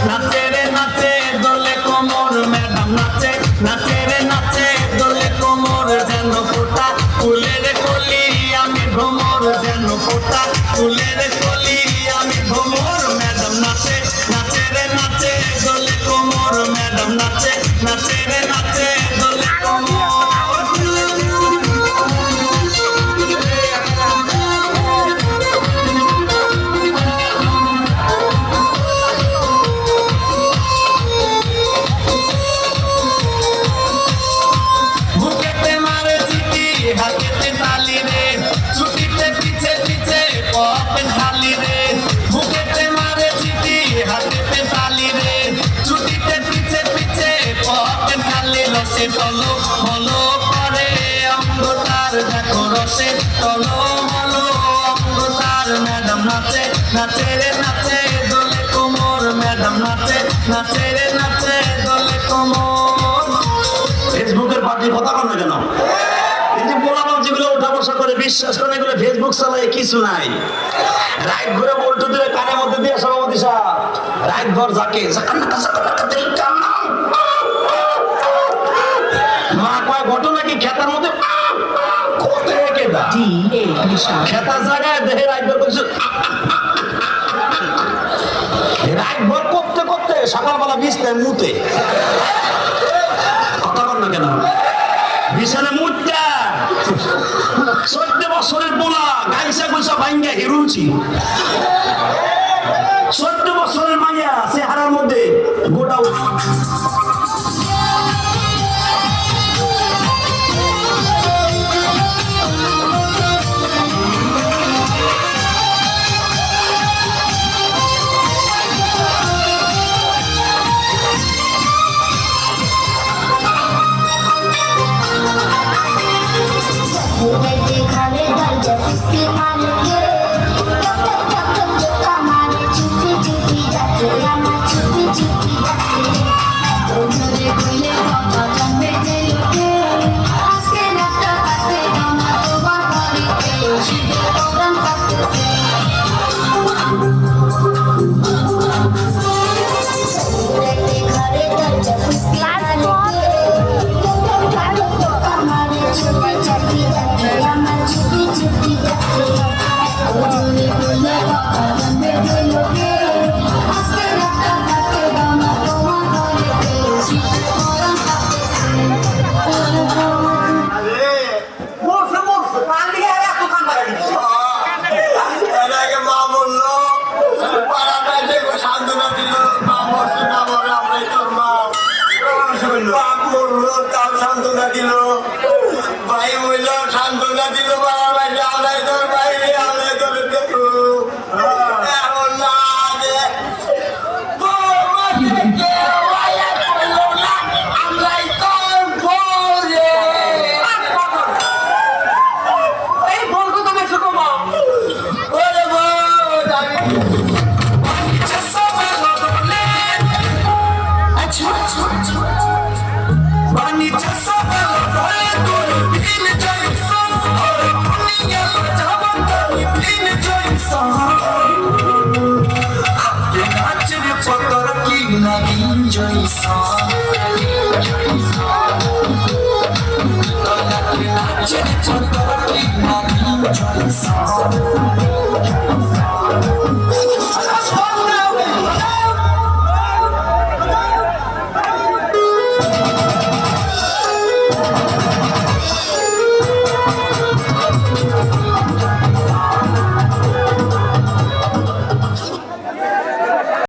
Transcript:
নাচে রে নাচে দোলে কোমর ম্যাডাম নাচে নাচে রে নাচে দোলে কোমর যেন ফোটা ফুলের কলি আমি ভ্রমর যেন ফোটা ফুলের কলি আমি ভ্রমর ম্যাডাম নাচে নাচে রে নাচে দোলে কোমর ম্যাডাম নাচে নাচে রে নাচে দোলে কোমর হাতেতে তালি রে ছুটিতে পিছে পিছে পথ ঢালি রে বুকেতে মারে চিঠি হাতেতে তালি রে ছুটিতে পিছে পিছে পথ ঢালি রসে টলো হলো করে অঙ্গতার দেখো রসে টলো হলো অঙ্গতার ম্যাডাম নাচে নাচে রে নাচে দোলে কোমর ম্যাডাম নাচে নাচে রে নাচে দোলে কোমর। ফেসবুকের পার্টি কথা বল না কেন? যেগুলো উঠা বসা করে বিশ্বাস করে এগুলো ফেসবুক চালায় কিছু নাই। রাইট ঘুরে বলতে দিলে কানের মধ্যে দিয়ে সভাপতি সাহেব রাইট ঘর যাকে মা কয় ঘটনা কি খেতার মধ্যে খেতার জায়গায় দেহে রাইট ঘর করছে রাইট ঘর করতে করতে সকালবেলা বিছতে মুতে কথা বল না কেন? বিছানে মুটটা 14 বছরের পোলা গাইসা গুইসা ভাঙ্গা হিরুলছি 14 বছরের মাইয়া চেহারার মধ্যে গোটা সান্ত্বনা দিল ভাই বলল সান্ত্বনা দিল বাবা ভাই আল্লাহ তোর বাইরে আল্লাহ তোর দেখো এখন না enjoy song. Enjoy song.